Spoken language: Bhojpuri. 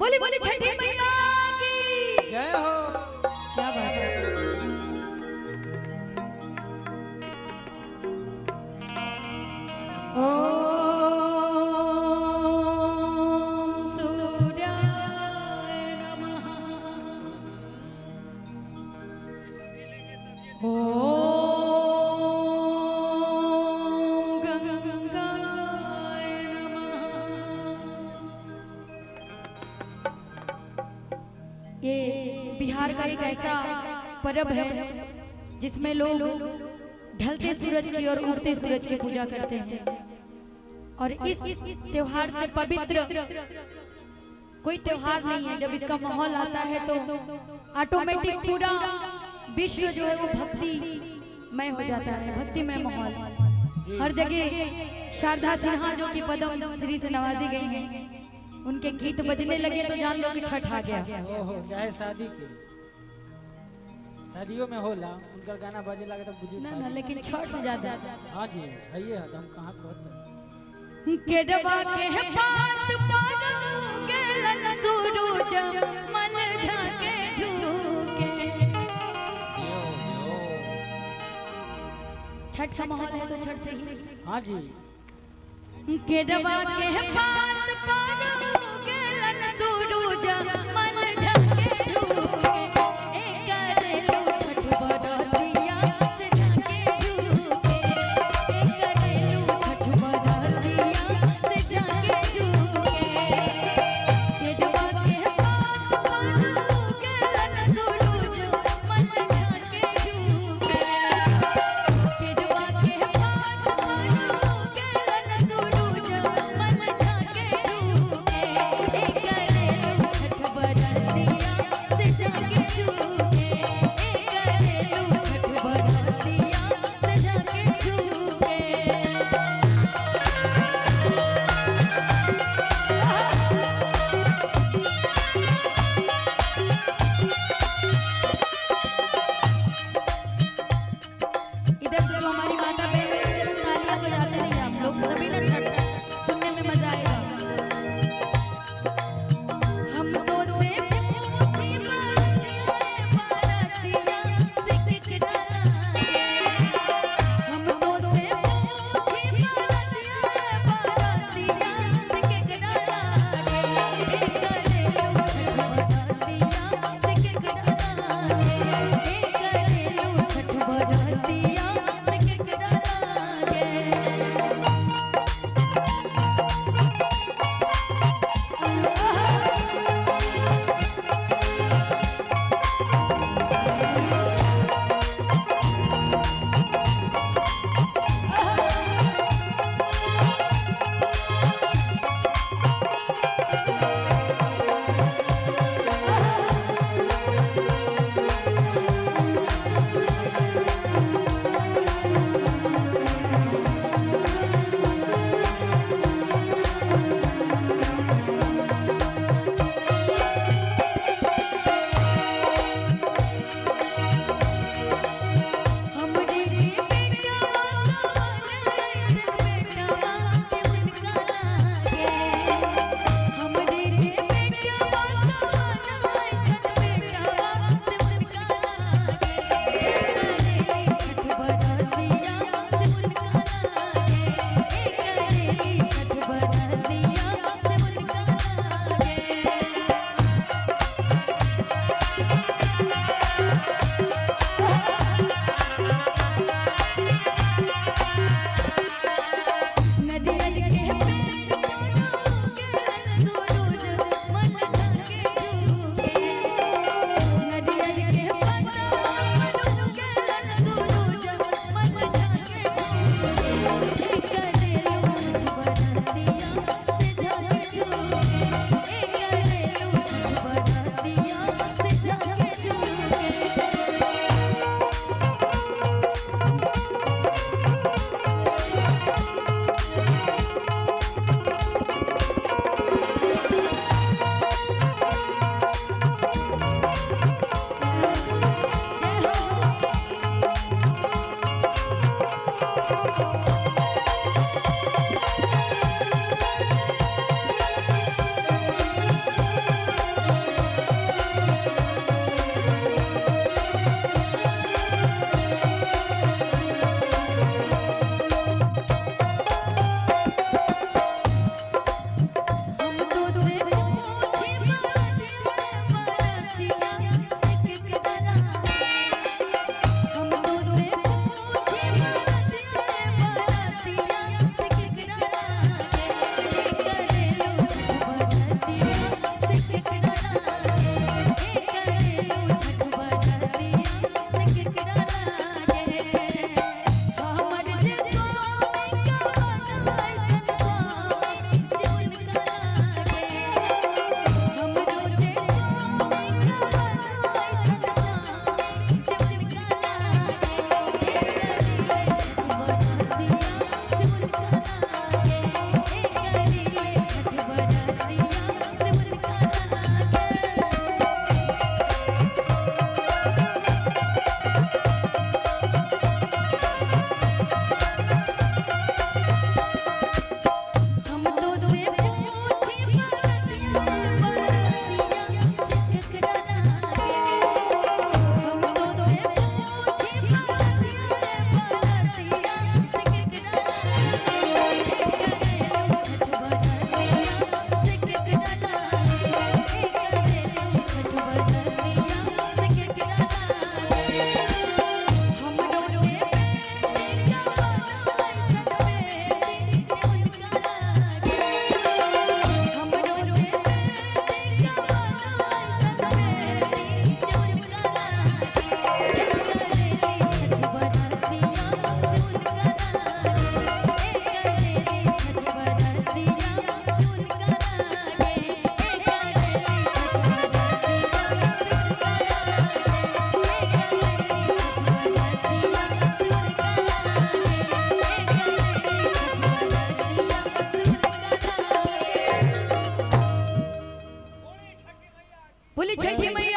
बोली बोली छठी मैया की जय हो। क्या बात है। ओम सूर्याय नमः। ओम गंगाय नमः। ये बिहार का एक ऐसा पर्व है जिसमें लोग ढलते सूरज की और उगते सूरज की पूजा करते हैं। और इस त्योहार से पवित्र कोई त्योहार नहीं है। जब इसका माहौल आता है तो ऑटोमेटिक पूरा विश्व जो है वो भक्तिमय हो जाता है, भक्तिमय माहौल। हर जगह शारदा सिन्हा जो कि पद्म श्री से नवाजी गई हैं, उनके गीत बजने लगे तो जान लो कि छठ आ गया। ओहो, चाहे शादी के शादियों में होला उनका गाना बजे लगे तो बुझी ना ना, लेकिन छठ ज्यादा। हाँ जी भैया हम कहाँ कहते केडवा के बात पर गेलन सूरज मल झाके झुके। छठ का माहौल है तो छठ से ही। हाँ जी केडवा के बात पर गेलन सूरज मल झाके झुके। एक करेलू छठ बरतिया से झाके झुके। एक करेलू छठ बरतिया से झाके झुके। केडवा के बात पर गेलन सूरज मल झाके झुके। केडवा के बात पर गेलन सूरज मल झाके झुके। एक करेलू छठ बरतिया से झाके झुके। एक करेलू छठ बरतिया से झाके झुके। इधर से जो हमारी माता बहन तालियां बजाते रहिए हम लोग, तभी ना छठ सुनने में मजा आएगा। हम तो से पूछी बारातिया से किकड़ा लागे। हम तो से पूछी बारातिया से किकड़ा लागे। एक करेलू छठ बरतिया से किकड़ा लागे। एक करेलू छठ बरतिया से किकड़ा लागे। बोली छठी मैया